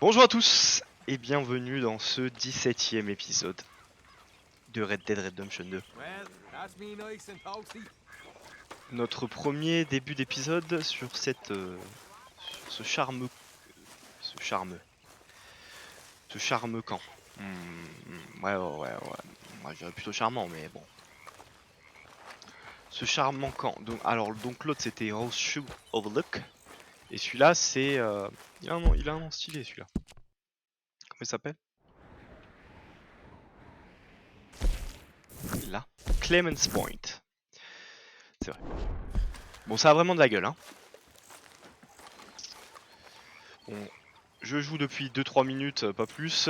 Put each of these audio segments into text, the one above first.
Bonjour à tous et bienvenue dans ce 17e épisode de Red Dead Redemption 2. Notre premier début d'épisode sur cette sur ce charme camp. Ouais. Moi je dirais plutôt charmant, mais bon. Ce charmant camp. Donc l'autre c'était Horseshoe Overlook et celui-là c'est il a un nom stylé celui-là. Comment il s'appelle? Là, Clemens Point. C'est vrai. Bon, ça a vraiment de la gueule, hein. Bon, je joue depuis 2-3 minutes, pas plus.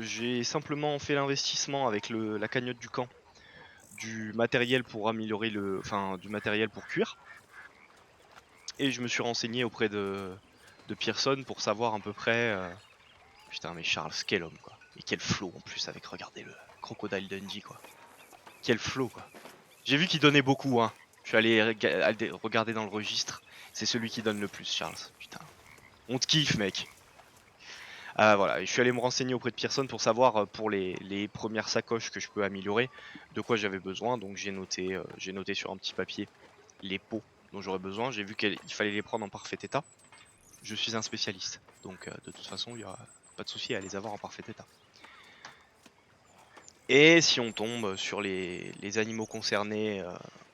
J'ai simplement fait l'investissement avec la cagnotte du camp du matériel pour améliorer du matériel pour cuire. Et je me suis renseigné auprès de Pearson pour savoir à peu près. Putain, mais Charles, quel homme, quoi. Et quel flow en plus avec, regardez le Crocodile Dundee, quoi. Quel flow, quoi. J'ai vu qu'il donnait beaucoup, hein. Je suis allé regarder dans le registre. C'est celui qui donne le plus, Charles. Putain. On te kiffe, mec. Voilà, je suis allé me renseigner auprès de Pearson pour savoir pour les premières sacoches que je peux améliorer de quoi j'avais besoin. Donc j'ai noté sur un petit papier les pots dont j'aurais besoin. J'ai vu qu'il fallait les prendre en parfait état. Je suis un spécialiste, donc de toute façon il n'y aura pas de souci à les avoir en parfait état. Et si on tombe sur les animaux concernés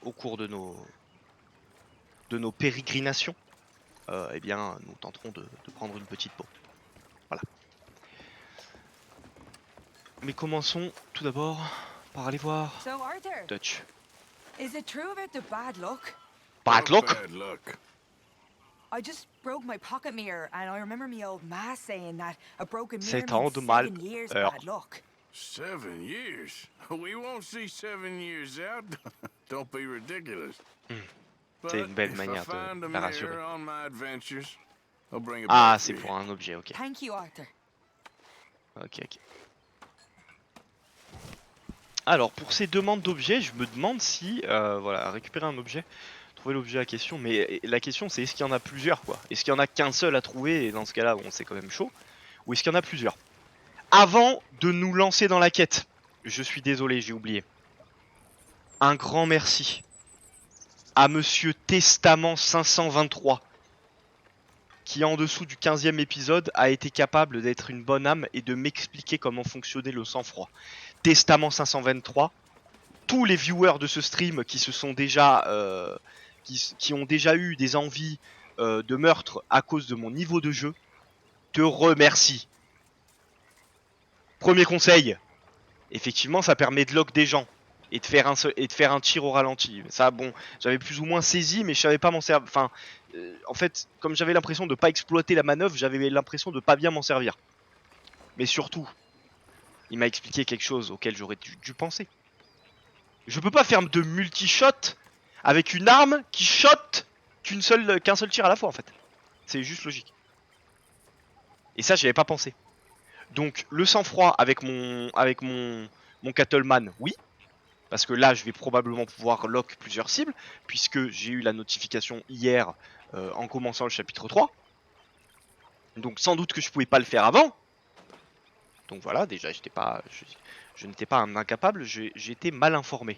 au cours de nos pérégrinations, eh bien nous tenterons de prendre une petite peau. Voilà. Mais commençons tout d'abord par aller voir So, Arthur, Dutch. is it true about the bad luck? Bad luck? Bad luck. I just broke my pocket mirror, and I remember me old ma saying that a broken mirror 7 ans means de 7 years malheur. bad luck. 7 years? We won't see 7 years out. Don't be ridiculous. But C'est une belle if I manière find de a la rassurer. mirror on my adventures, I'll bring it Ah, back c'est to pour you. un objet, ok. Thank you, Arthur. Ok. Alors, pour ces demandes d'objets, je me demande si, voilà, récupérer un objet, trouver l'objet à question, mais la question c'est est-ce qu'il y en a plusieurs, quoi? Est-ce qu'il y en a qu'un seul à trouver, et dans ce cas-là, bon, c'est quand même chaud, ou est-ce qu'il y en a plusieurs? Avant de nous lancer dans la quête, je suis désolé, j'ai oublié. Un grand merci à Monsieur Testament 523, qui en dessous du 15e épisode a été capable d'être une bonne âme et de m'expliquer comment fonctionnait le sang-froid. Testament 523, tous les viewers de ce stream qui se sont déjà qui ont déjà eu des envies de meurtre à cause de mon niveau de jeu, te remercie. Premier conseil, effectivement ça permet de lock des gens et de faire un tir au ralenti. Ça bon, j'avais plus ou moins saisi mais je savais pas m'en servir. Enfin, en fait, comme j'avais l'impression de pas exploiter la manœuvre, j'avais l'impression de pas bien m'en servir. Mais surtout, il m'a expliqué quelque chose auquel j'aurais dû penser. Je peux pas faire de multi-shot avec une arme qui shot qu'un seul tir à la fois en fait. C'est juste logique. Et ça, j'y avais pas pensé. Donc le sang-froid avec mon Cattleman, oui. Parce que là, je vais probablement pouvoir lock plusieurs cibles, puisque j'ai eu la notification hier en commençant le chapitre 3. Donc sans doute que je pouvais pas le faire avant. Donc voilà, déjà, je n'étais pas un incapable, j'étais mal informé.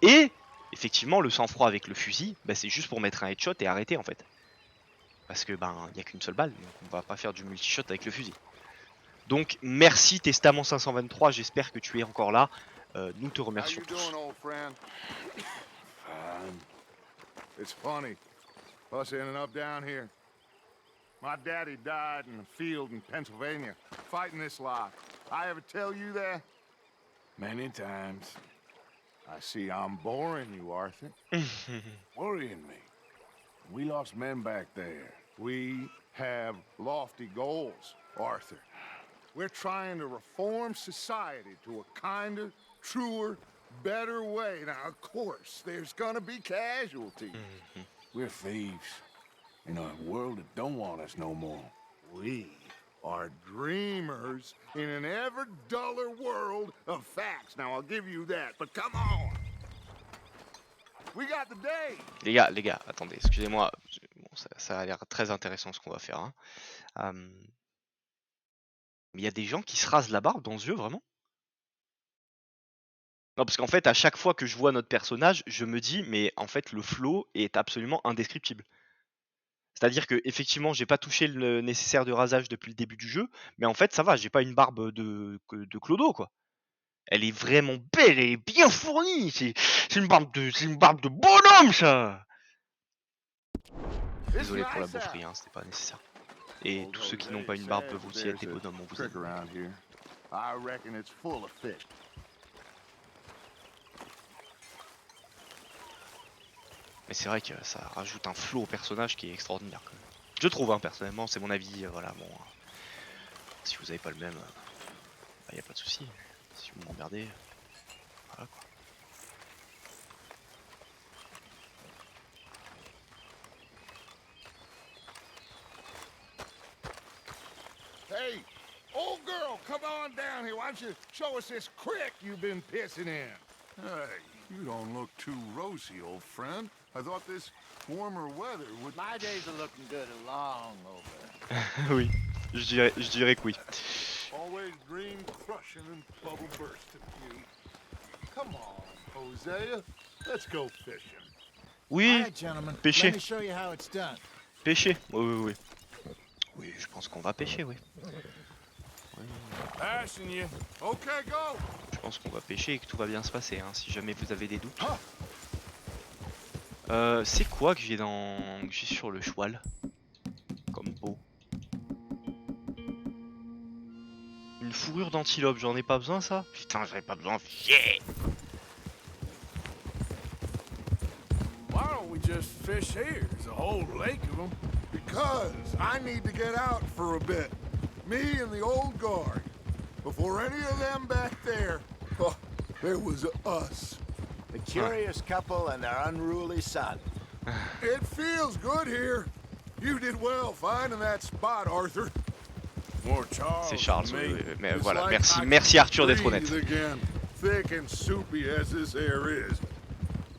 Et effectivement, le sang-froid avec le fusil, bah, c'est juste pour mettre un headshot et arrêter en fait. Parce que ben, il y a qu'une seule balle, donc on va pas faire du multi-shot avec le fusil. Donc merci Testament 523, j'espère que tu es encore là. Nous te remercions tous. It's funny, us ending up down here. My daddy died in a field in Pennsylvania, fighting this lot. I ever tell you that? Many times. I see I'm boring you, Arthur. Worrying me. We lost men back there. We have lofty goals, Arthur. We're trying to reform society to a kinder, truer, better way. Now, of course, there's gonna be casualties. We're thieves. In a world that don't want us no more. We are dreamers in an ever duller world of facts. Now, I'll give you that, but come on. We got the day. Les gars, attendez, excusez-moi. Bon, ça a l'air très intéressant ce qu'on va faire. Hein. Mais il y a des gens qui se rasent la barbe dans ce jeu, vraiment? Non, parce qu'en fait, à chaque fois que je vois notre personnage, je me dis, mais en fait, le flow est absolument indescriptible. C'est-à-dire que effectivement, j'ai pas touché le nécessaire de rasage depuis le début du jeu, mais en fait, ça va, j'ai pas une barbe de clodo, quoi. Elle est vraiment belle, elle est bien fournie. C'est une barbe de bonhomme, ça. Désolé pour la boufferie, hein, c'était pas nécessaire. Et tous ceux qui n'ont pas une barbe peuvent aussi être des bonhommes, on vous aime. Mais c'est vrai que ça rajoute un flow au personnage qui est extraordinaire, quand même. Je trouve, hein, personnellement, c'est mon avis, voilà, bon. Si vous avez pas le même, bah, y a pas de souci. Si vous m'emmerdez, voilà quoi. Hey, old girl, come on down here. Why don't you show us this creek you've been pissing in? Hey, you don't look too rosy, old friend. I thought this warmer weather would... My days are looking good and long over. Oui, je dirais que oui. Always dream crushing and bubble bursting you. Come on, Hosea. Let's go fishing. Oui, pêcher. Let me show you how it's done. Pêcher, oui. Oui, je pense qu'on va pêcher, oui. Passing you. Okay, go. Je pense qu'on va pêcher et que tout va bien se passer, hein, si jamais vous avez des doutes. C'est quoi que j'ai sur le choual comme peau? Une fourrure d'antilope, j'en ai pas besoin, ça? Putain, j'en ai pas besoin, fier. Why don't we just fish here? There's a whole lake of them. Because I need to get out for a bit. Me and the old guard. Before any of them back there, oh, there was us. The curious couple and their unruly son. It feels good here. You did well finding that spot, Arthur. More Charles. C'est Charles, than oui, me. mais It's voilà, like I merci can Arthur d'être honnête. breathe again, thick and soupy as this air is.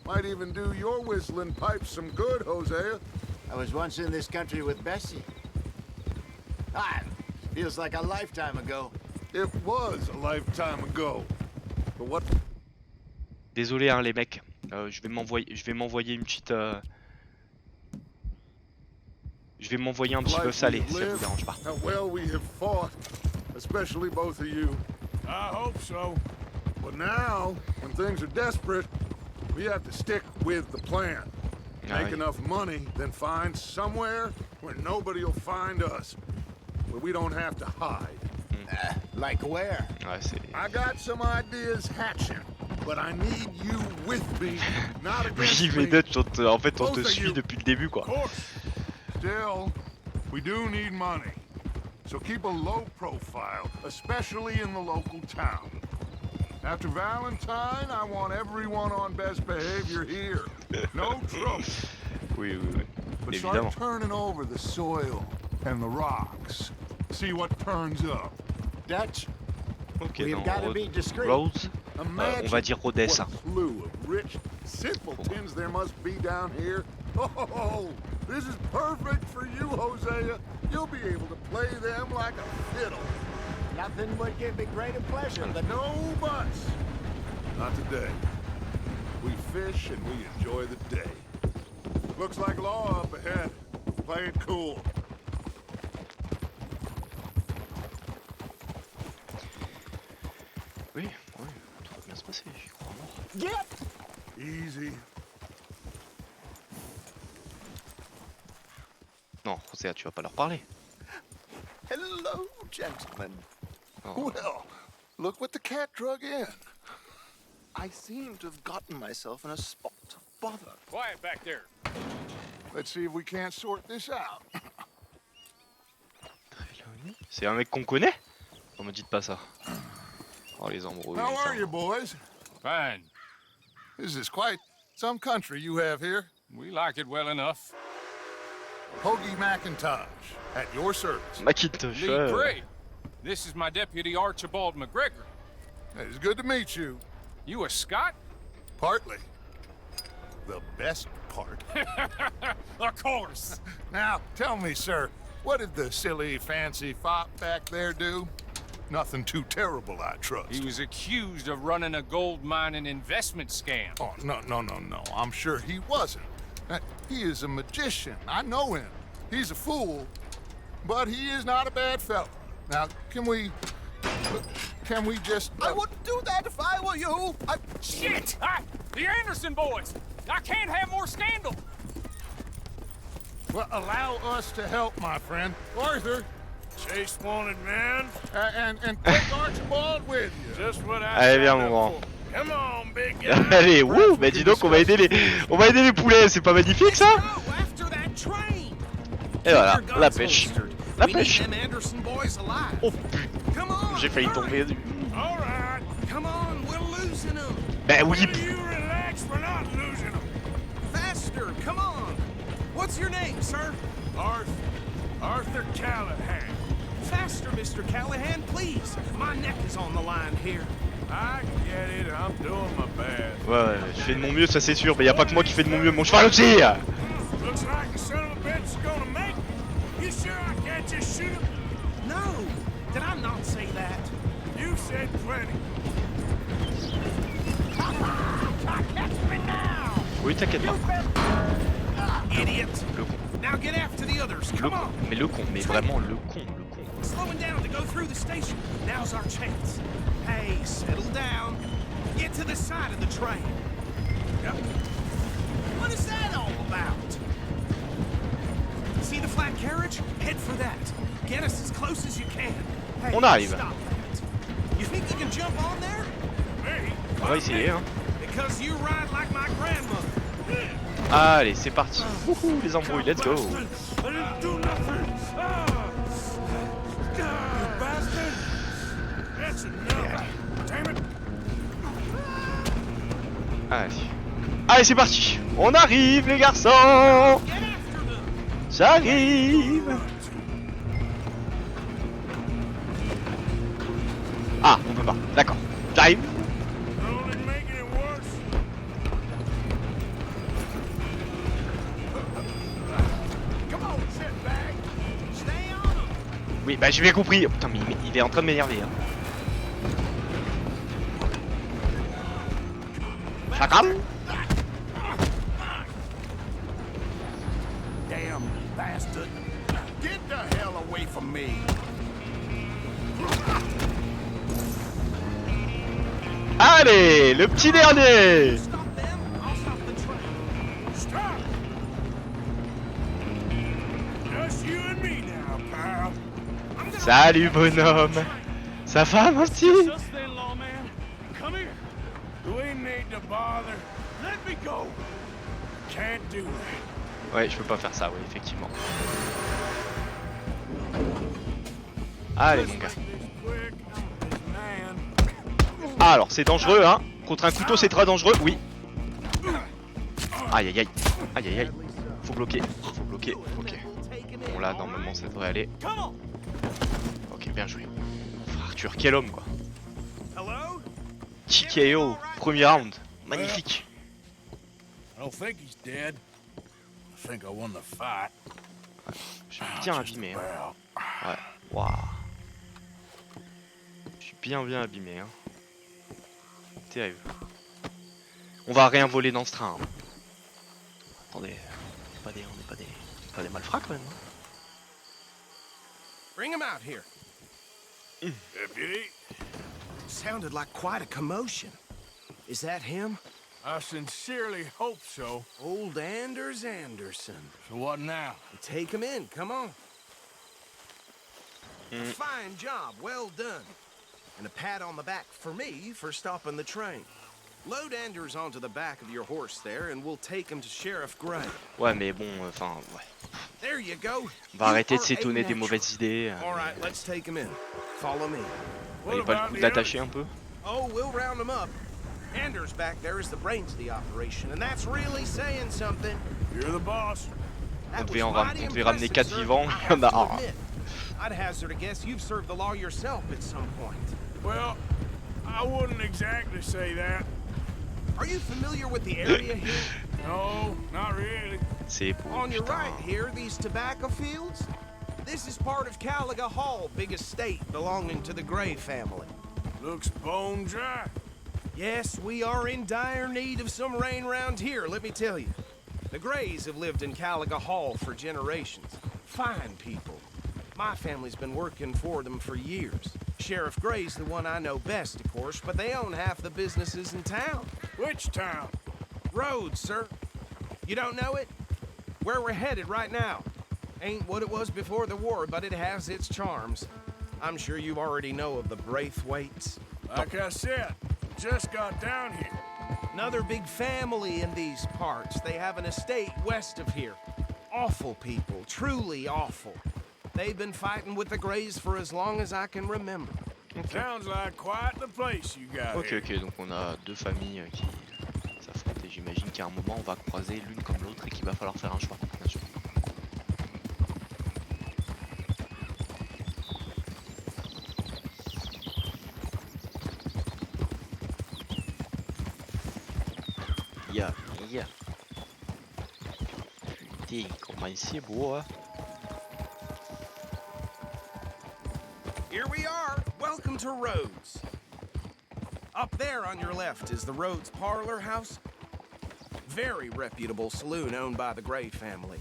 Might even do your whistling pipes some good, Hosea. I was once in this country with Bessie. Feels like a lifetime ago. It was a lifetime ago. But what? Désolé, hein, les mecs. Je vais m'envoyer une petite. Je vais m'envoyer un petit bœuf salé, si ça vous dérange pas. How well we have fought, especially both of you. I hope so. But now, when things are desperate, we have to stick with the plan. Make enough money, then find somewhere where nobody will find us, where we don't have to hide. Like where? Ouais, c'est. I got some ideas hatching, but I need you with me, not against Oui, mais me. en fait, on te suit depuis le début, quoi. Of course. Still, we do need money. So keep a low profile, especially in the local town. After Valentine, I want everyone on best behavior here. No trouble. Oui, But évidemment. start turning over the soil and the rocks. See what turns up. Dutch? Ok, We've non, gotta be discreet. Rhodes, on va dire Rhodes. What a slew of rich simpletons there must be down here. Oh, this is perfect for you, Hosea. You'll be able to play them like a fiddle. Nothing would give me greater pleasure than... No buts. Not today. We fish and we enjoy the day. Looks like law up ahead. Play it cool. Oui, tout va bien se passer, j'y crois mort. Get! Easy. Non, Rosea, tu vas pas leur parler. Hello, gentlemen. Oh. Well, look what the cat drug in. I seem to have gotten myself in a spot of bother. Quiet back there. Let's see if we can't sort this out. C'est un mec qu'on connaît? Non, me dites pas ça. Oh, les embrouilles. How are you, boys? Fine. This is quite some country you have here. We like it well enough. Hoagie McIntosh, at your service. Macintosh. Lee Gray. This is my deputy Archibald McGregor. It's good to meet you. You a Scot? Partly. The best part. Of course. Now, tell me, sir, what did the silly, fancy fop back there do? Nothing too terrible, I trust. He was accused of running a gold mining investment scam. Oh, no. I'm sure he wasn't. He is a magician. I know him. He's a fool, but he is not a bad fellow. Now, can we just... I wouldn't do that if I were you. Shit! The Anderson boys! I can't have more scandal! Well, allow us to help, my friend. Arthur, Chase wanted man. and take Archibald with you. Just what I Allez, viens, signed up mon for. Come on, big guy. Allez, wouh, bah dis donc, on va aider les poulets, c'est pas magnifique ça? Et voilà, la pêche. La pêche. Oh putain, j'ai failli tomber. All right, come on, we're losing them. Bah oui. You relax, we're not losing them. Faster, come on. What's your name, sir? Arthur Callahan. Faster, Mr. Callahan, please. My neck is on the line here. I get it, I'm doing my best. Ouais, je fais de mon mieux, ça c'est sûr, mais y a pas que moi qui fais de mon mieux, mon cheval aussi. Looks like the son of a bitch is gonna make it. You sure I can't just shoot him? No, did I not say that? You said plenty. Oui, t'inquiète pas. Idiot. Le con. Now get after the others. Le Come con. on. Mais le con, mais vraiment le con. Slowing down to go through the station. Now's our chance. Hey, settle down. Get to the side of the train. Yep. What is that all about? See the flat carriage? Head for that. Get us as close as you can. Hey, On arrive. stop that. You think you can jump on there? Me? On va essayer, hein. Because you ride like my grandmother. Allez, c'est parti. Wouhou, les embrouilles, let's go. I didn't do nothing. You bastard. That's enough. Damn it. Allez. Allez, c'est parti. On arrive, les garçons. Get after them. J'arrive. Ah, on peut pas. D'accord. J'arrive. Only making it worse. Come on, shitbag. Stay on them. Oui, bah j'ai bien compris. Oh, putain, mais il est en train de m'énerver. Hein. Chacal. Damn bastard. Get the hell away from me. Allez, le petit dernier. Stop them, I'll stop the train. Stop. Just you and me now, pal. I'm gonna Salut bonhomme. Ça va mon petit? Sister-in-law, man. Come here. We need to bother. Let me go. Can't do that. Ouais, je peux pas faire ça, oui, effectivement. Allez mon gars. Ah alors c'est dangereux hein. Contre un couteau c'est très dangereux, oui. Aïe aïe aïe. Aïe aïe aïe. Faut bloquer. Faut bloquer. Ok. Bon là normalement ça devrait aller. Ok, bien joué. Frère Arthur, quel homme quoi. TKO, premier round. Magnifique. I don't think he's dead. I think I won the fight. Je suis bien abîmé. Hein. Ouais. Waouh. Je suis bien abîmé. Hein. Terrible. On va rien voler dans ce train. Hein. Attendez, on n'est pas des malfrats quand même. Hein. bring him out here. Deputy, Sounded like quite a commotion. Is that him? I sincerely hope so. Old Anders Anderson. So what now? Take him in, come on. Fine job, well done. And a pat on the back for me for stopping the train. Load Anders onto the back of your horse there, and we'll take him to Sheriff Gray. Ouais, mais bon, enfin, ouais. There you go. On va arrêter de s'étonner des mauvaises idées. All right, let's take him in. Follow me. Vous voyez pas le coup de l'attacher un peu? Oh, we'll round him up. Anders back there is the brains of the operation, and that's really saying something. You're the boss. On devait ramener 4 vivants, il y en a un. I'd hazard a guess you've served the law yourself at some point. Well, I wouldn't exactly say that. Are you familiar with the area here? No, not really. C'est pour On your putain. right here, these tobacco fields? This is part of Caliga Hall, big estate belonging to the Gray family. Looks bone dry. Yes, we are in dire need of some rain round here, let me tell you. The Grays have lived in Caliga Hall for generations. Fine people. My family's been working for them for years. Sheriff Gray's the one I know best, of course, but they own half the businesses in town. Which town? Rhodes, sir. You don't know it? Where we're headed right now. Ain't what it was before the war, but it has its charms. I'm sure you already know of the Braithwaites. Like I said, just got down here. Another big family in these parts. They have an estate west of here. Awful people, truly awful. They've been fighting with the Grays for as long as I can remember. Sounds like quite the place you got Ok, here. ok, donc on a deux familles qui s'affrontent et j'imagine qu'à un moment on va croiser l'une comme l'autre et qu'il va falloir faire un choix, bien sûr. Ya, ya. Putain, comment c'est beau, hein. Here we are. Welcome to Rhodes. Up there on your left is the Rhodes Parlor House. Very reputable saloon owned by the Gray family.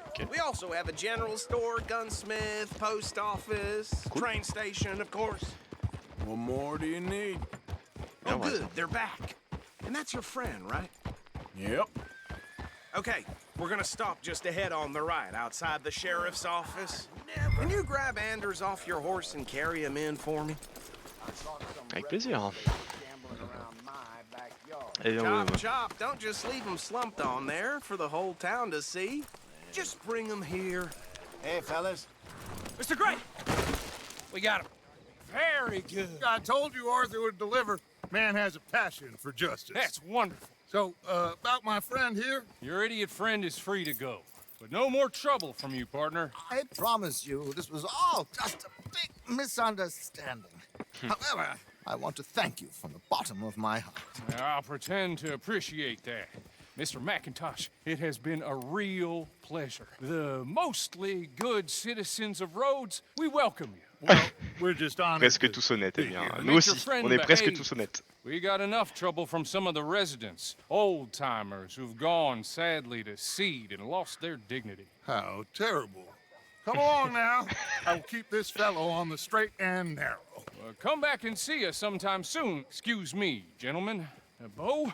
Okay. We also have a general store, gunsmith, post office, Cool. train station, of course. What more do you need? Oh, Yeah, why good. not? They're back. And that's your friend, right? Yep. Okay, we're gonna stop just ahead on the right, outside the sheriff's office. Can you grab Anders off your horse and carry him in for me? Avec plaisir. Eh bien, oui, Chop, oui. chop, don't just leave him slumped on there for the whole town to see. Just bring him here. Hey, fellas. Mr. Gray! We got him. Very good. I told you Arthur would deliver. Man has a passion for justice. That's wonderful. So, about my friend here, Your idiot friend is free to go. But no more trouble from you, partner. I promise you, this was all just a big misunderstanding. However, I want to thank you from the bottom of my heart. I'll pretend to appreciate that. Mr. McIntosh, it has been a real pleasure. The mostly good citizens of Rhodes, we welcome you. well, we're just honored. Presque to tous honnêtes, eh be bien. here. Nous aussi, on est presque behave. tous honnêtes. We got enough trouble from some of the residents, old-timers who've gone, sadly, to seed and lost their dignity. How terrible. Come along now. I will keep this fellow on the straight and narrow. Come back and see us sometime soon. Excuse me, gentlemen. Bo,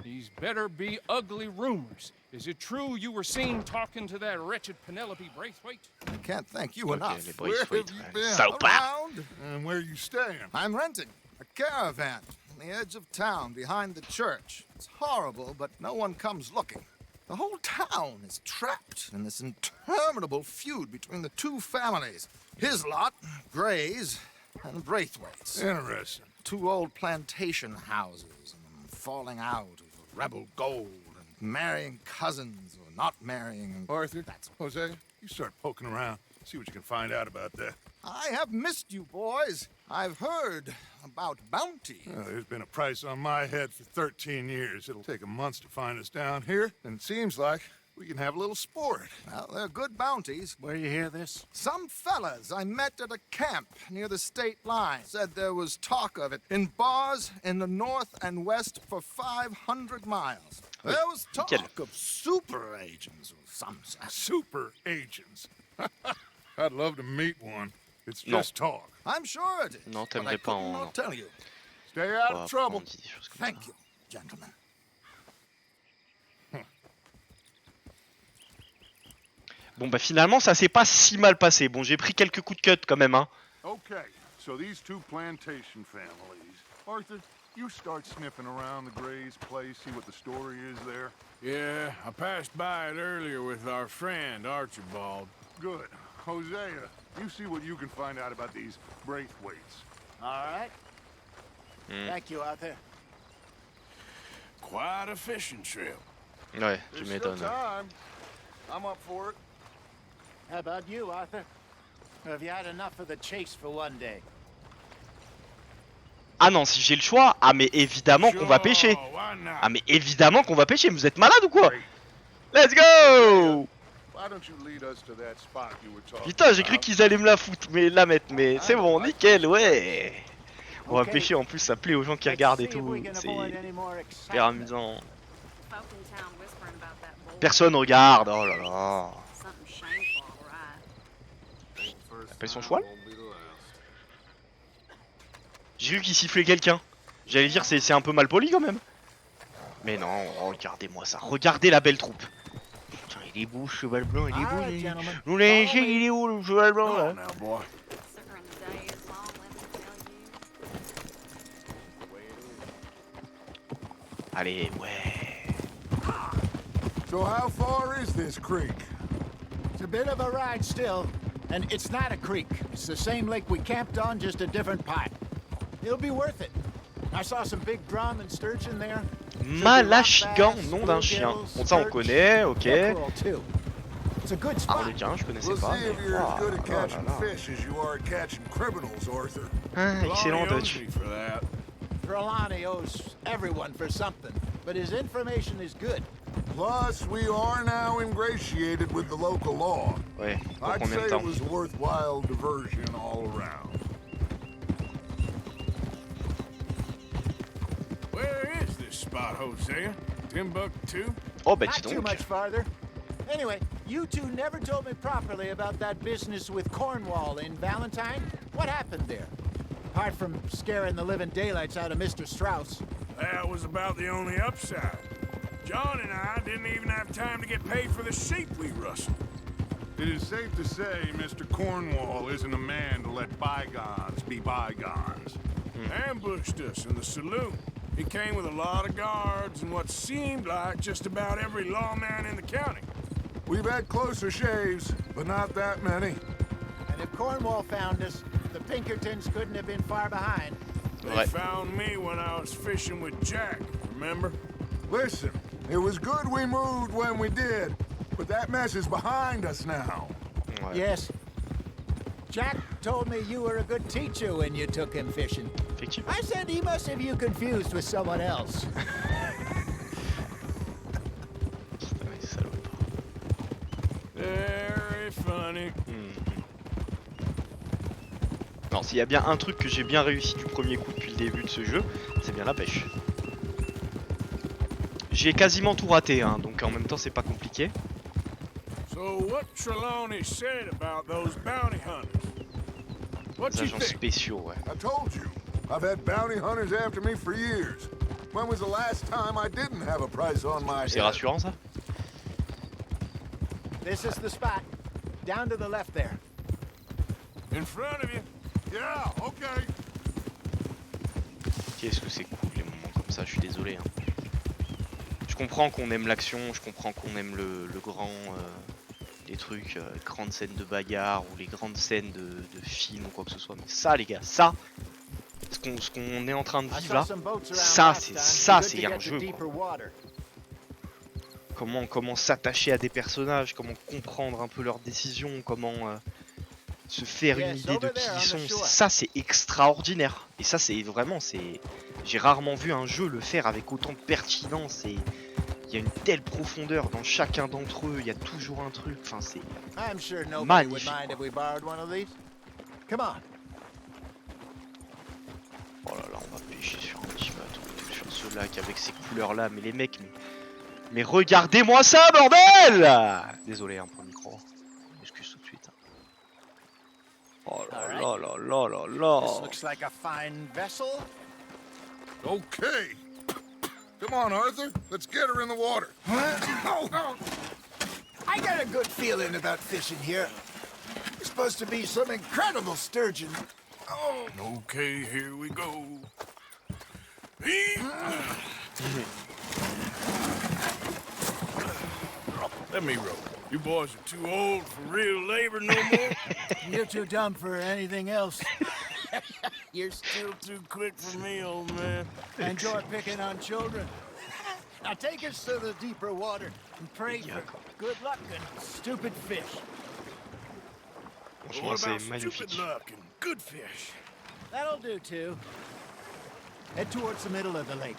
these better be ugly rumors. Is it true you were seen talking to that wretched Penelope Braithwaite? I can't thank you Ok, enough. les Where have Braithwaite. you ouais. been? Salopard. Around? And where you staying? I'm renting a caravan on the edge of town behind the church. It's horrible, but no one comes looking. The whole town is trapped in this interminable feud between the two families. His lot, Gray's, and Braithwaite's. Interesting. Two old plantation houses and falling out of rebel gold and marrying cousins or not marrying. Arthur, Jose, you start poking around. See what you can find out about that. I have missed you, boys. I've heard about bounty. There's been a price on my head for 13 years. It'll take a month to find us down here, and it seems like we can have a little sport. Well, they're good bounties. Where you hear this? Some fellas I met at a camp near the state line said there was talk of it in bars in the north and west for 500 miles. There was talk nickel. of super agents or some such. Super agents. I'd love to meet one. It's No. just talk. I'm sure it is. Non, but I t'aimerais pas could en- not tell you. Stay out Pas- of trouble. pas on dit des choses comme Thank ça. you, gentlemen. Bon bah finalement ça s'est pas si mal passé. Bon j'ai pris quelques coups de cut quand même hein. Okay, so these two plantation families. Arthur, you start sniffing around the Gray's place, see what the story is there. Yeah, I passed by it earlier with our friend, Archibald. Good. Hosea, you see what you can find out about these Braithwaites. All right. Thank you, Arthur. Quite a fishing trip. Ouais, tu There's still m'étonnes. time. I'm up for it. How about you, Arthur? Or have you had enough of the chase for one day? Ah non, si j'ai le choix, ah mais évidemment qu'on va pêcher. Sure, why not? Ah mais évidemment qu'on va pêcher, vous êtes malade ou quoi? Let's go! Why don't you lead us to that spot you were talking Putain, j'ai cru about? qu'ils allaient me la foutre, mais la mettre, mais c'est bon, nickel, ouais. On va pêcher, en plus ça plaît aux gens qui regardent et tout, c'est hyper amusant. Personne regarde, oh là là. Appelle son cheval. J'ai vu qu'il sifflait quelqu'un. J'allais dire c'est un peu mal poli quand même. Mais non, regardez-moi ça, regardez la belle troupe. Putain, il est beau le cheval blanc, il est beau. Il est où le cheval blanc là? Allez, ouais. So how far is this creek? It's a bit of a ride still, and it's not a creek. It's the same lake we camped on, just a different part. It'll be worth it. I saw some big drum and sturgeon there. Malachigan, nom d'un chien. Bon, ça on connaît, ok. It's a good spot. Arlequin, je connaissais We'll pas. see if Mais... you're as Oh, good at oh catching là là. fish as you are at catching criminals, Arthur. Ah, excellent Dutch. Trelawney owes everyone for something, but his information is good. Plus, we are now ingratiated with the local law. Ouais, pour I'd combien say de it temps? was a worthwhile diversion all around. Where is this spot, Hosea? Timbuktu? Oh bah dis Not too donc. much farther. Anyway, you two never told me properly about that business with Cornwall in Valentine. What happened there? Apart from scaring the living daylights out of Mr. Strauss. That was about the only upside. John and I didn't even have time to get paid for the sheep we rustled. It is safe to say Mr. Cornwall isn't a man to let bygones be bygones. Ambushed us in the saloon. He came with a lot of guards and what seemed like just about every lawman in the county. We've had closer shaves, but not that many. And if Cornwall found us, the Pinkertons couldn't have been far behind. They found me when I was fishing with Jack, remember? Listen, it was good we moved when we did, but that mess is behind us now. Ouais. Yes. Jack told me you were a good teacher when you took him fishing. Effectivement. I said he must have you confused with someone else. Putain, les salopes. Very funny. Non, s'il y a bien un truc que j'ai bien réussi du premier coup depuis le début de ce jeu, c'est bien la pêche. J'ai quasiment tout raté, hein, donc en même temps c'est pas compliqué. So what Trelawney said about those bounty hunters? What Les you agents think? spéciaux, ouais. I told you, I've had bounty hunters after me for years. When was the last time I didn't have a price on my C'est head? rassurant ça? This is the spot. Down to the left there. In front of you. Yeah, okay. Qu'est-ce que c'est cool les moments comme ça, je suis désolé. Hein. Je comprends qu'on aime l'action, je comprends qu'on aime le grand... les trucs, grandes scènes de bagarre ou les grandes scènes de films ou quoi que ce soit. Mais ça les gars, ça, ce qu'on est en train de vivre là, ça c'est un jeu quoi. Comment s'attacher à des personnages, comment comprendre un peu leurs décisions, comment se faire une idée de qui ils sont, ça c'est extraordinaire. Et ça c'est vraiment, j'ai rarement vu un jeu le faire avec autant de pertinence et il y a une telle profondeur dans chacun d'entre eux, il y a toujours un truc, enfin c'est magnifique. Oh là là, on va pêcher sur un petit bateau, sur ce lac avec ces couleurs là, mais les mecs, mais regardez-moi ça bordel! Désolé hein, pour le micro, excuse tout de suite. Oh là là là là là là. This looks like a fine vessel. Okay. Come on, Arthur. Let's get her in the water. I got a good feeling about fishing here. There's supposed to be some incredible sturgeon. Oh, okay, here we go. Let me row. You boys are too old for real labor no more. You're too dumb for anything else. You're still too quick for me, old man. Enjoy picking on children. Now take us to the deeper water and pray for good luck and stupid fish. Franchement What c'est about stupid magnifique. luck and good fish? That'll do too. Head towards the middle of the lake.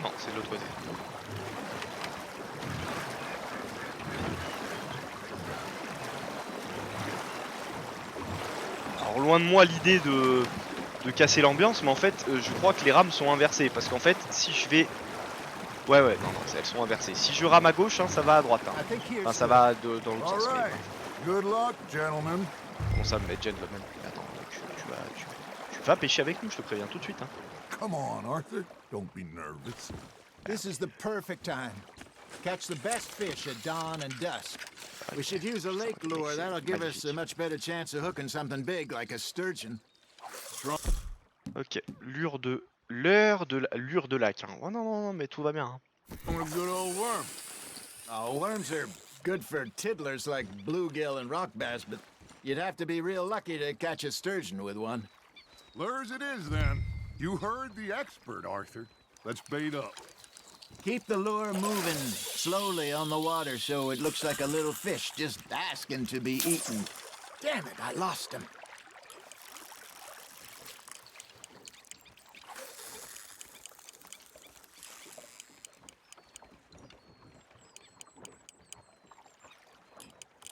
Non, c'est de l'autre côté. loin de moi l'idée de casser l'ambiance, mais en fait, je crois que les rames sont inversées. Parce qu'en fait, si je vais... Ouais, non, elles sont inversées. Si je rame à gauche, hein, ça va à droite. Hein. Enfin, ça va dans l'autre sens. right. Good luck, gentlemen. Comment ça, mais gentleman? Attends, tu vas pêcher avec nous, je te préviens tout de suite. Hein. Come on, Arthur. Don't be nervous. This is the perfect time. Catch the best fish at dawn and dusk. We should use a lake lure. That'll give us a much better chance of hooking something big like a sturgeon. Ok, lure de lac. Hein. Oh non, mais tout va bien. Hein. On a good old worm. Oh, worms are good for tiddlers like bluegill and rock bass, but you'd have to be real lucky to catch a sturgeon with one. Lures it is, then. You heard the expert, Arthur. Let's bait up. Keep the lure moving slowly on the water so it looks like a little fish just asking to be eaten. Damn it, I lost him.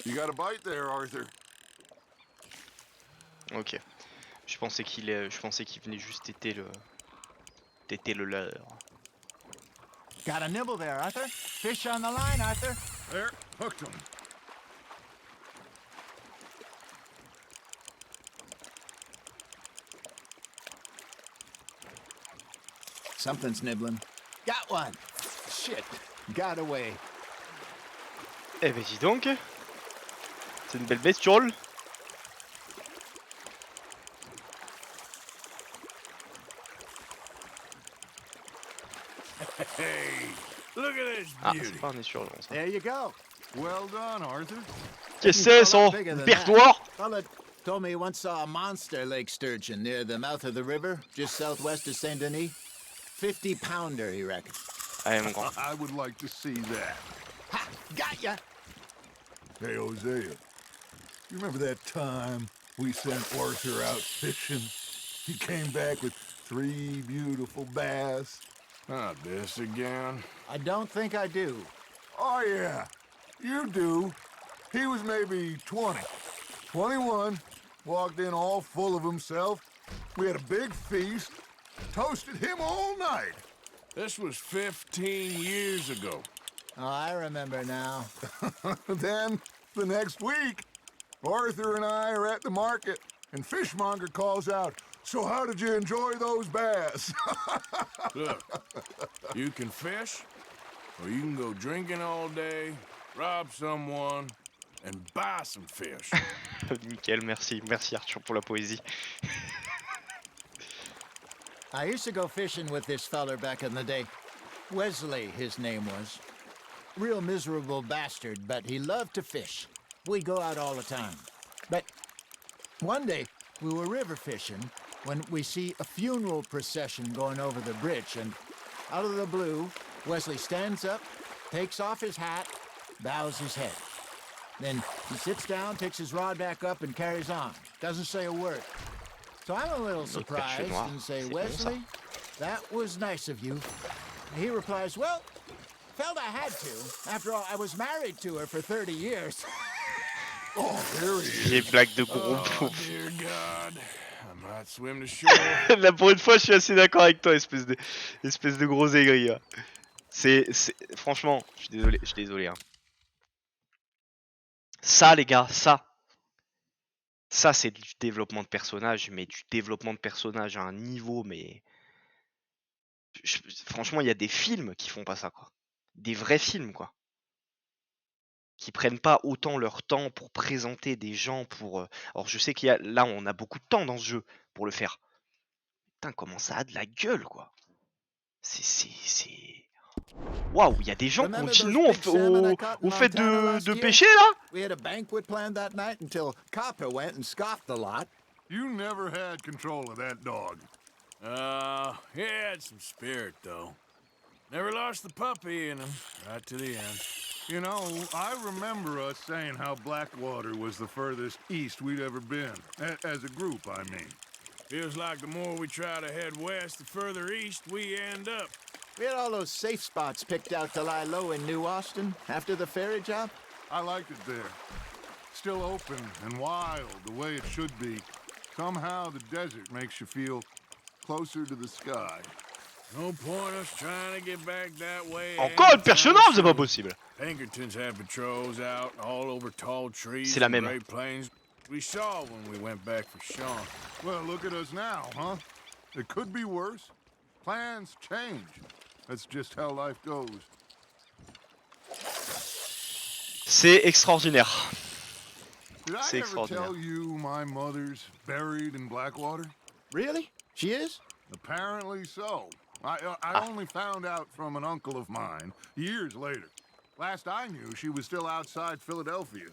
You got a bite there, Arthur. Ok. Je pensais qu'il venait juste téter le leurre. Got a nibble there, Arthur. Fish on the line, Arthur. There, hooked him. Something's nibbling. Got one. Shit. Got away. Eh ben dis donc. C'est une belle bestiole. Hey, look at this Ah, beauty. c'est pas un essurgeon ça. There you go. Well done, Arthur. Qu'est-ce que c'est son pertoir? Fella told me he once saw a monster lake sturgeon near the mouth of the river, just southwest of Saint Denis. 50-pounder, he reckons. Allez mon grand. I would like to see that. Ha! Got ya! Hey, Hosea. You remember that time we sent Arthur out fishing? He came back with 3 beautiful bass. Not this again. I don't think I do. Oh, yeah. You do. He was maybe 20. 21. Walked in all full of himself. We had a big feast. Toasted him all night. This was 15 years ago. Oh, I remember now. Then, the next week, Arthur and I are at the market, and Fishmonger calls out, "So how did you enjoy those bass?" Look, you can fish, or you can go drinking all day, rob someone, and buy some fish. Nickel, merci Arthur pour la poésie. I used to go fishing with this feller back in the day. Wesley, his name was. Real miserable bastard, but he loved to fish. We'd go out all the time. But one day, we were river fishing when we see a funeral procession going over the bridge, and out of the blue, Wesley stands up, takes off his hat, bows his head. Then he sits down, picks his rod back up, and carries on. Doesn't say a word. So I'm a little surprised and say, "Wesley, that was nice of you." And he replies, "Well, felt I had to. After all, I was married to her for 30 years. Oh, there he is. Les blagues de groupe. Oh, dear God. I might swim to shore. Là pour une fois je suis assez d'accord avec toi, espèce de gros aigri. Hein. Franchement, je suis désolé. Hein. Ça les gars, ça c'est du développement de personnage, mais du développement de personnage à un niveau, mais franchement il y a des films qui font pas ça quoi, des vrais films quoi, qui prennent pas autant leur temps pour présenter des gens pour. Alors je sais là on a beaucoup de temps dans ce jeu pour le faire. Putain comment ça a de la gueule quoi. C'est waouh, il y a des gens continuent au fait de pêcher là. We had a banquet planned that night until Copper went and scoffed a lot. You never had control of that dog. He had some spirit, though. Never lost the puppy in him, right to the end. You know, I remember us saying how Blackwater was the furthest east we'd ever been. As a group, I mean. Feels like the more we try to head west, the further east we end up. We had all those safe spots picked out to lie low in New Austin after the ferry job. I liked it there. Still open and wild, the way it should be. Somehow the desert makes you feel closer to the sky. No point us trying to get back that way. Encore une perche noire, c'est pas possible. Pinkertons have patrols out all over tall trees C'est la and même. Great Plains. We saw when we went back for Sean. Well, look at us now, huh? It could be worse. Plans change. That's just how life goes. C'est extraordinaire. Did I C'est ever extraordinaire. tell you my mother's buried in Blackwater? Really? She is? Apparently so. I only found out from an uncle of mine years later. Last I knew, she was still outside Philadelphia.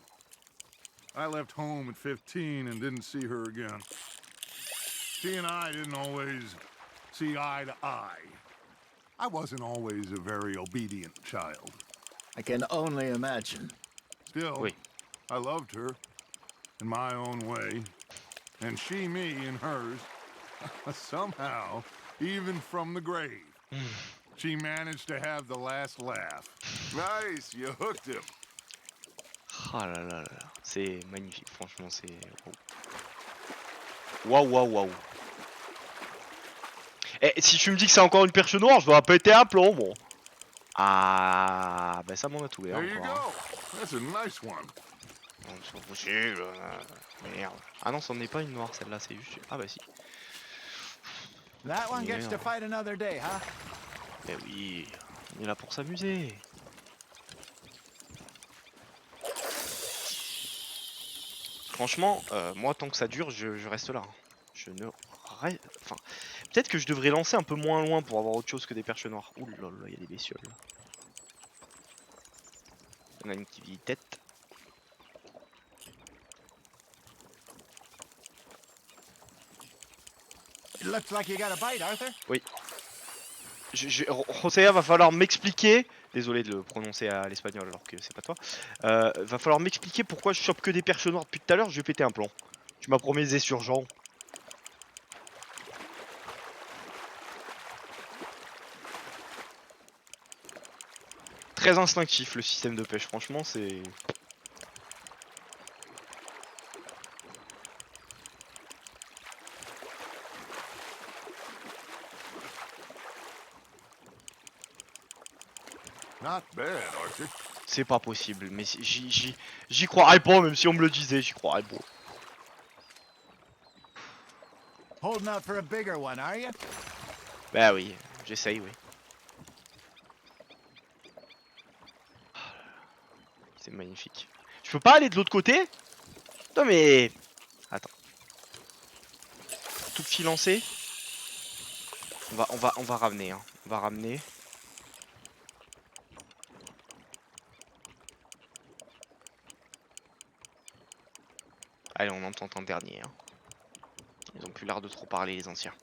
I left home at 15 and didn't see her again. She and I didn't always see eye to eye. I wasn't always a very obedient child. I can only imagine. Still, Oui. I loved her in my own way, and she me in hers. Somehow, even from the grave, she managed to have the last laugh. Nice, you hooked him. Oh là là là là. C'est magnifique, franchement, c'est... Waouh, waouh, waouh. Eh, si tu me dis que c'est encore une perche noire, je dois péter un plomb, bon. Ah, bah ça m'en a tout, There you encore. go. That's a nice one. Non, c'est pas possible. Merde. Ah non, c'en est pas une noire, celle-là, c'est juste... Ah bah si. That one gets to fight another day, huh? Eh oui, on est là pour s'amuser. Franchement, moi tant que ça dure, je reste là. Je ne reste... Enfin, peut-être que je devrais lancer un peu moins loin pour avoir autre chose que des perches noires. Ouh là là, il y a des bestioles. Il y en a une qui vit tête. It looks like you got a bite, Arthur. Oui. José, va falloir m'expliquer. Désolé de le prononcer à l'espagnol alors que c'est pas toi. Va falloir m'expliquer pourquoi je chope que des perches noires depuis tout à l'heure. Je vais péter un plomb. Tu m'as promis des surgenres. Très instinctif le système de pêche, franchement c'est... Not bad, Arthur. C'est pas possible, mais j'y croirais pas, même si on me le disait, j'y croirais pas. Holding out for a bigger one, are you? Bah oui, j'essaye, oui. C'est magnifique. Je peux pas aller de l'autre côté? Non mais... Attends. Tout petit lancé. On va ramener, hein. On va ramener. Allez, on en tente un dernier. Hein. Ils ont plus l'air de trop parler, les anciens.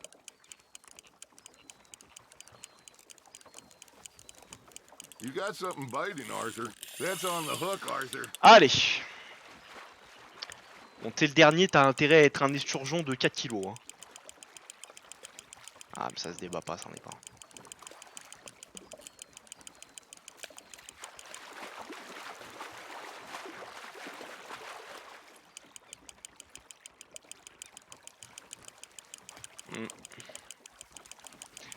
You got something biting, Arthur. That's on the hook, Arthur. Allez. Bon, t'es le dernier, t'as intérêt à être un esturgeon de 4 kilos. Hein. Ah, mais ça se débat pas, ça n'en est pas.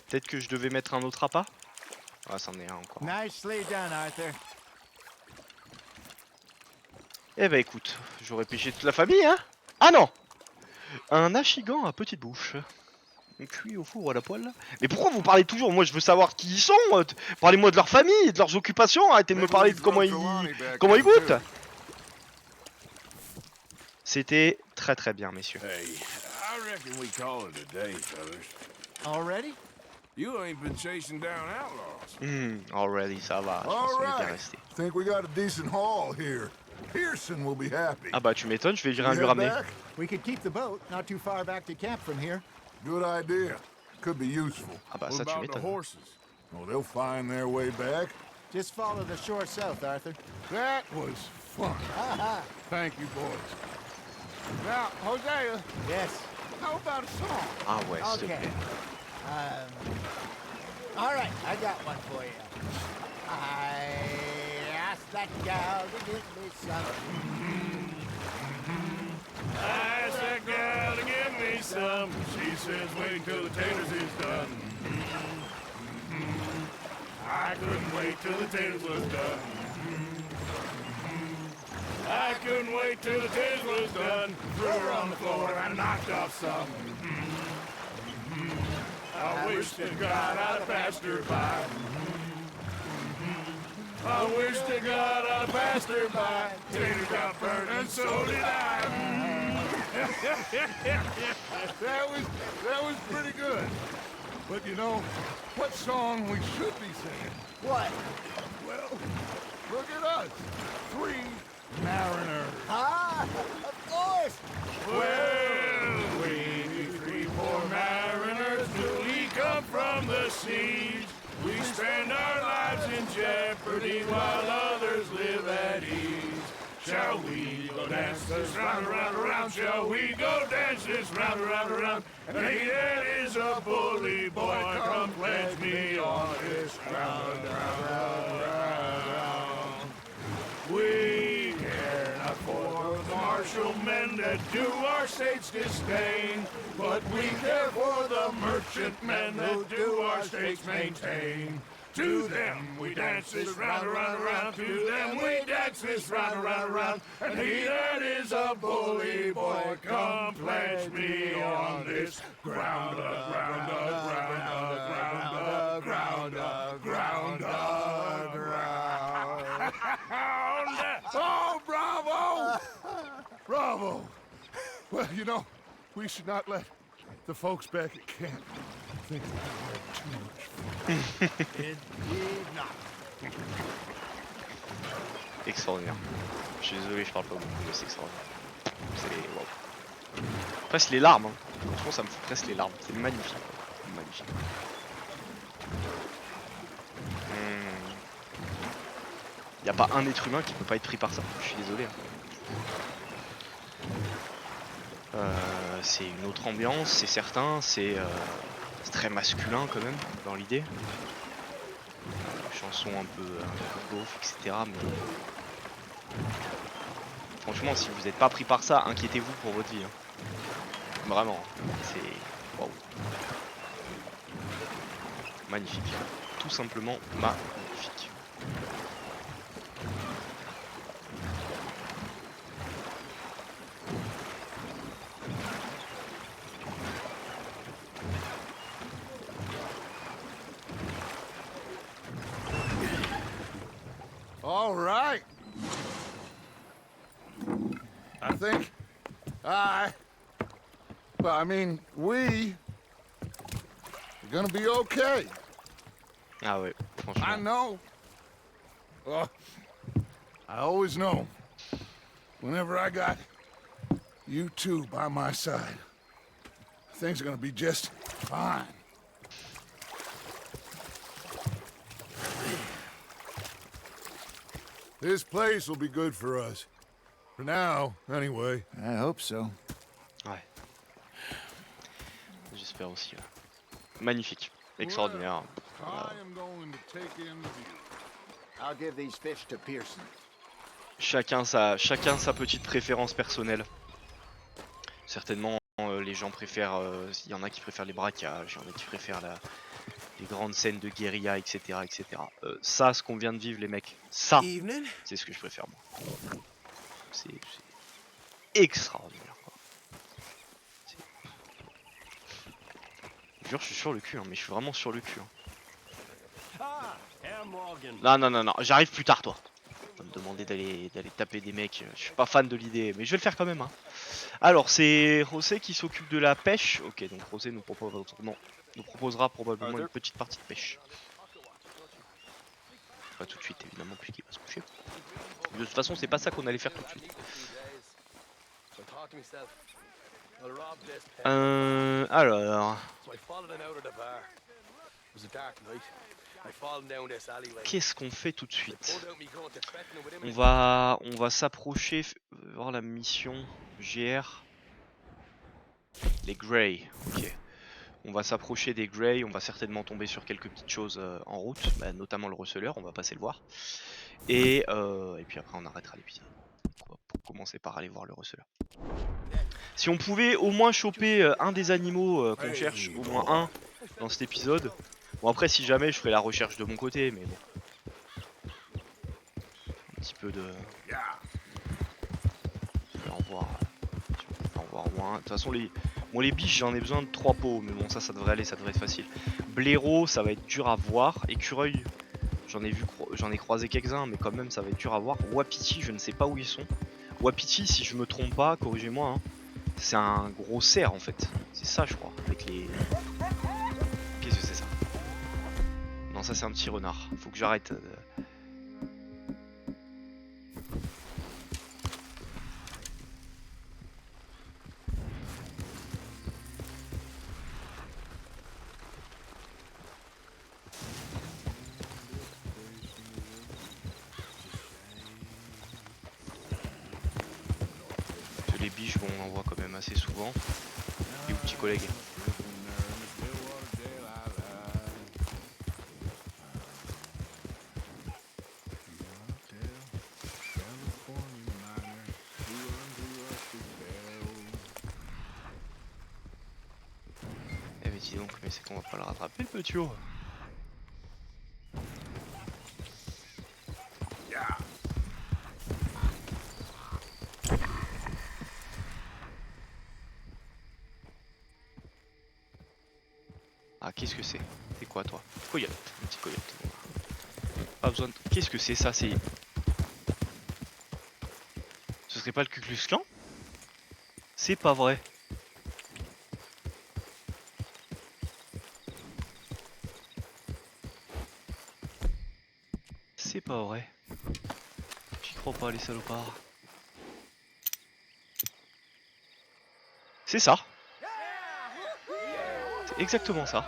Peut-être que je devais mettre un autre appât. Ah, c'en est un encore. Nicely done, Arthur. Eh bah écoute, j'aurais pêché toute la famille, hein. Ah non. Un achigan à petite bouche. Cuit au four ou à la poêle. Mais pourquoi vous parlez toujours? Moi je veux savoir qui ils sont. Parlez-moi de leur famille, de leurs occupations. Arrêtez de me parler de comment ils goûtent. C'était très très bien, messieurs. Hey, I reckon we call it a day, fellas. Already? You ain't been chasing down outlaws. Already, ça va. Je pense qu'on est bien resté. Think we got a decent haul here. Pearson will be happy. Ah bah tu m'étonnes, je vais rien lui ramener. We could keep the boat not too far back to camp from here. Good idea. Could be useful. Ah bah What ça tu about the m'étonnes. horses? Oh, they'll find their way back. Just follow the shore south, Arthur. That was fun. Thank you, boys. Now, Hosea, Yes. how about a song? Ah ouais, s'il te Okay. plaît. All right, I got one for you. I asked that gal to give me some. Ask that gal to give me some. She says, wait till the taters is done. I couldn't wait till the taters was done. I couldn't wait till the taters was done. Threw her on the floor and I knocked off some. I wish to God I'd passed her by. I wish to God I'd passed her by. Tater got burned and so did I. That was pretty good. But you know, what song we should be singing? What? Well, look at us. 3 mariners. Ah, of course. Well, we 3 poor mariners, newly come from the seas. We spend our lives in jeopardy while others live at ease. Shall we go dance this round, around, around? Shall we go dance this round, around, around? And he that is a bully boy, come pledge me on this round, round, round, round. We care not for the martial men that do our state's disdain, but we care for the merchant men that do our states maintain. To them we dance this round, around, around. To them we dance this round, around, around. And he that is a bully boy, come pledge me on this ground, ground, ground, ground, ground, ground. Oh, bravo! Bravo! Well, you know, we should not let the folks back at camp think that we had too much fun. Indeed not. Extraordinaire. Je suis désolé, je parle pas beaucoup, mais c'est extraordinaire. C'est wow. Presque les larmes. Hein. Franchement, ça me fout presque les larmes. C'est magnifique. Magnifique. Y a pas un être humain qui peut pas être pris par ça. Je suis désolé. Hein. C'est une autre ambiance, c'est certain. C'est très masculin quand même dans l'idée. Chanson un peu beauf, etc. Mais franchement, si vous n'êtes pas pris par ça, inquiétez-vous pour votre vie. Hein. Vraiment, c'est waouh, magnifique, tout simplement magnifique. All right. I think we are gonna be okay. Ah ouais, franchement. I know. Oh, I always know. Whenever I got you two by my side, things are gonna be just fine. This place will be good for us. For now, anyway. I hope so. Ouais. J'espère aussi. Ouais. Magnifique, extraordinaire. I am going to take in the view. I'll give these fish to Pearson. Chacun sa petite préférence personnelle. Certainement, les gens préfèrent. Il y en a qui préfèrent les braquages, il y en a qui préfèrent les grandes scènes de guérilla, etc., etc. Ça, ce qu'on vient de vivre, les mecs, ça, c'est ce que je préfère moi. C'est extraordinaire. Quoi. Je jure, je suis sur le cul, hein, mais je suis vraiment sur le cul. Hein. Non, j'arrive plus tard, toi. On va me demander d'aller taper des mecs. Je suis pas fan de l'idée, mais je vais le faire quand même. Hein. Alors, c'est José qui s'occupe de la pêche. Ok, donc José nous proposera probablement une petite partie de pêche. Pas tout de suite, évidemment, puisqu'il va se coucher. De toute façon, c'est pas ça qu'on allait faire tout de suite. Alors. Qu'est-ce qu'on fait tout de suite? On va s'approcher, voir la mission GR. Les Grey, ok. On va s'approcher des Grey, on va certainement tomber sur quelques petites choses en route, bah, notamment le receleur, on va passer le voir. Et puis après on arrêtera l'épisode. Pour commencer par aller voir le receleur. Si on pouvait au moins choper un des animaux qu'on cherche, au moins un, dans cet épisode. Bon après si jamais je ferai la recherche de mon côté, mais bon. Un petit peu de... Je vais en voir... si on peut en voir au moins un. De toute façon les... Bon les biches j'en ai besoin de 3 pots, mais bon ça devrait aller, ça devrait être facile. Blaireau ça va être dur à voir. Écureuil j'en ai croisé quelques-uns, mais quand même ça va être dur à voir. Wapiti je ne sais pas où ils sont. Wapiti si je me trompe pas, corrigez-moi hein. C'est un gros cerf en fait. C'est ça je crois. Avec les... Qu'est-ce que c'est ça? Non ça c'est un petit renard. Faut que j'arrête. Les biches bon, on en voit quand même assez souvent. Et où petit collègue? Eh mais dis donc, mais c'est qu'on va pas le rattraper le petit haut. Ah qu'est-ce que c'est? C'est quoi toi? Coyote, un petit coyote. Pas besoin de... Qu'est-ce que c'est ça? C'est... Ce serait pas le Ku Klux Klan? C'est pas vrai. C'est pas vrai. J'y crois pas les salopards. C'est ça. C'est exactement ça.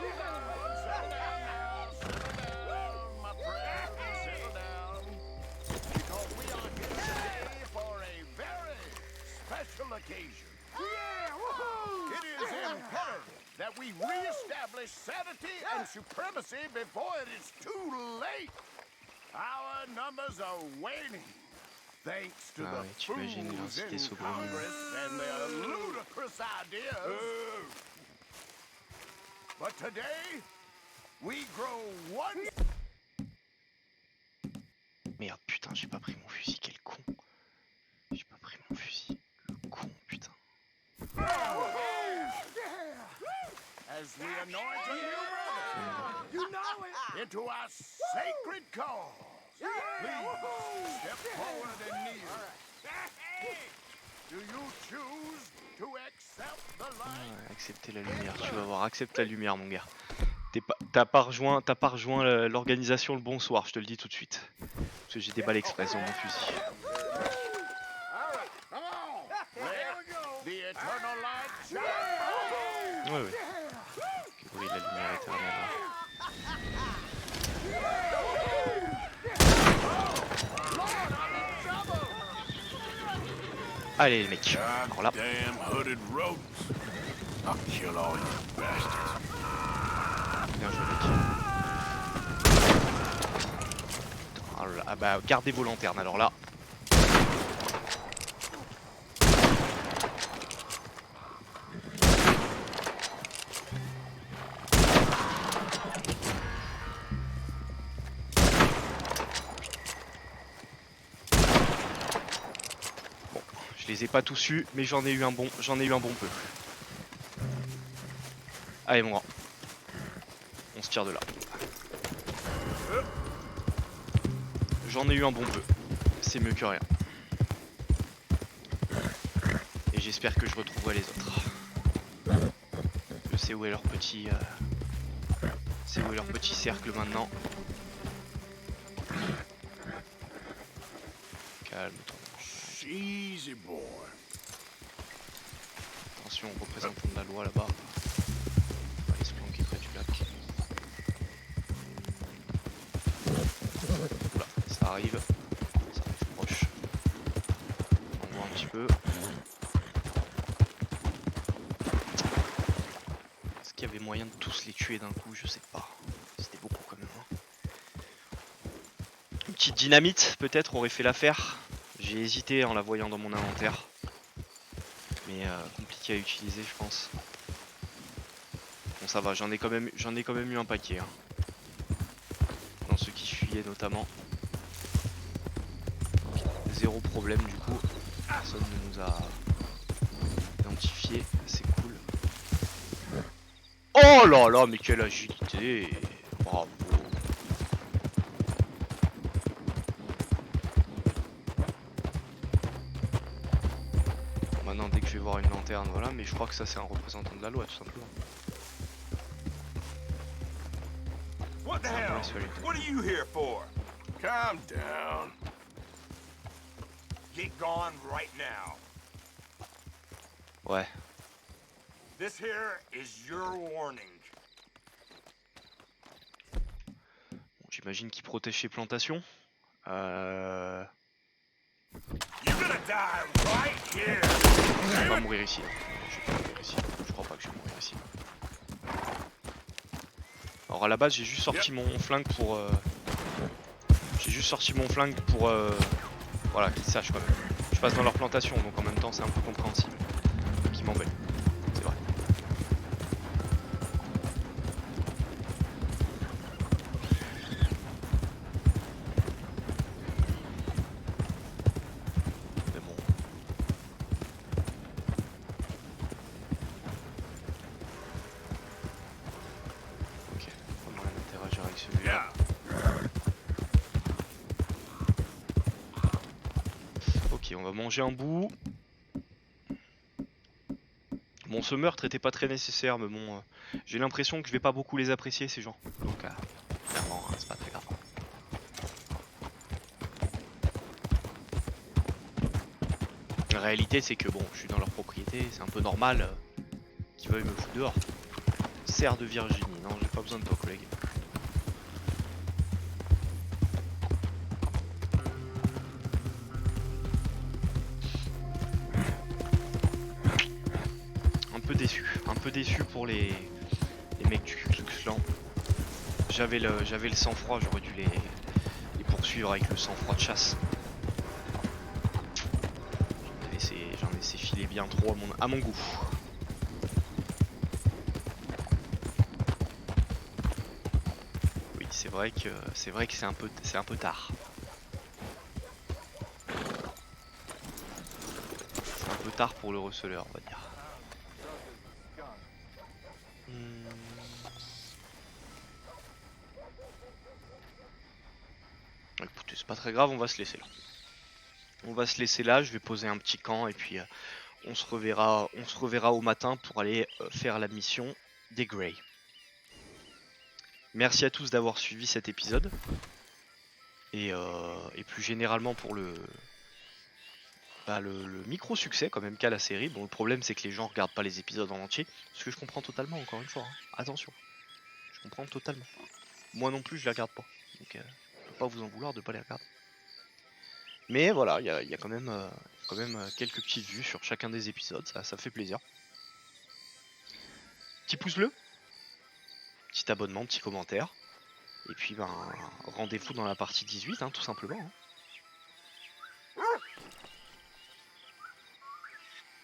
That we re-establish sanity and supremacy before it is too late. Our numbers are waning, thanks to the fools in Congress and their ludicrous ideas. But today, we grow one. Merde, putain, j'ai pas pris mon fusil, quel con. J'ai pas pris mon fusil. Le con, putain. As we anoint a new brother, you know it, into our sacred cause. Please step forward and kneel. Do you choose to accept the light? Accepter la lumière, tu vas voir, accepte la lumière mon gars. T'as pas rejoint l'organisation le bonsoir, je te le dis tout de suite. Parce que j'ai des balles express dans mon fusil. Ouais ouais. Que brille la lumière éternelle. Allez les mecs, alors là. Bien joué mec. Ah bah gardez vos lanternes alors là. Je les ai pas tous eus, mais j'en ai eu un bon peu. Allez mon grand. On se tire de là. J'en ai eu un bon peu. C'est mieux que rien. Et j'espère que je retrouverai les autres. Je sais où est leur petit... C'est où est leur petit cercle maintenant. Calme-toi. Easy boy. Attention, représentant de la loi là-bas. On va aller se planquer près du lac. Oula, ça arrive proche. On voit un petit peu. Est-ce qu'il y avait moyen de tous les tuer d'un coup? Je sais pas. C'était beaucoup quand même. Hein. Une petite dynamite peut-être aurait fait l'affaire. J'ai hésité en la voyant dans mon inventaire. mais compliqué à utiliser, je pense. Bon, ça va, j'en ai quand même eu un paquet. Hein. Dans ceux qui fuyaient notamment. Zéro problème du coup. Personne ne nous a identifié, c'est cool. Oh là là, mais quelle agilité! Bravo! Maintenant, dès que je vais voir une lanterne, voilà, mais je crois que ça c'est un représentant de la loi tout simplement. What the hell? What are you here for? Calm down. Get gone right now. Ouais. This here is your warning. Bon, j'imagine qu'il protège ses plantations. You're gonna die right here. Je vais pas mourir ici. Je vais pas mourir ici. Je crois pas que je vais mourir ici. Alors à la base j'ai juste sorti mon flingue pour voilà, qu'ils sachent quand même. Je passe dans leur plantation donc en même temps c'est un peu compréhensible. Donc ils m'embêtent. C'est vrai. Mais bon. Ok, on va interagir avec celui-là. Ok, on va manger un bout. Bon, ce meurtre était pas très nécessaire, mais bon, j'ai l'impression que je vais pas beaucoup les apprécier ces gens. Donc, clairement, hein, c'est pas très grave. La réalité, c'est que bon, je suis dans leur propriété, c'est un peu normal qu'ils veuillent me foutre dehors. Serre de Virginie, non, j'ai pas besoin de toi, collègue. Un peu déçu pour les mecs du Ku Klux Klan. J'avais le sang-froid, j'aurais dû les poursuivre avec le sang-froid de chasse. J'en ai laissé filer bien trop à mon goût. Oui, c'est vrai que c'est un peu tard. C'est un peu tard pour le receleur, on va dire. Écoutez, c'est pas très grave, on va se laisser là. On va se laisser là, je vais poser un petit camp et puis on se reverra au matin pour aller faire la mission des Grey. Merci à tous d'avoir suivi cet épisode. Et plus généralement pour le micro succès quand même qu'a la série. Bon, le problème c'est que les gens regardent pas les épisodes en entier. Ce que je comprends totalement, encore une fois. Hein. Attention, je comprends totalement. Moi non plus je les regarde pas. Donc je peux pas vous en vouloir de pas les regarder. Mais voilà, il y a quand même quelques petites vues sur chacun des épisodes, ça fait plaisir. Petit pouce bleu, petit abonnement, petit commentaire. Et puis ben rendez-vous dans la partie 18, hein, tout simplement. Hein.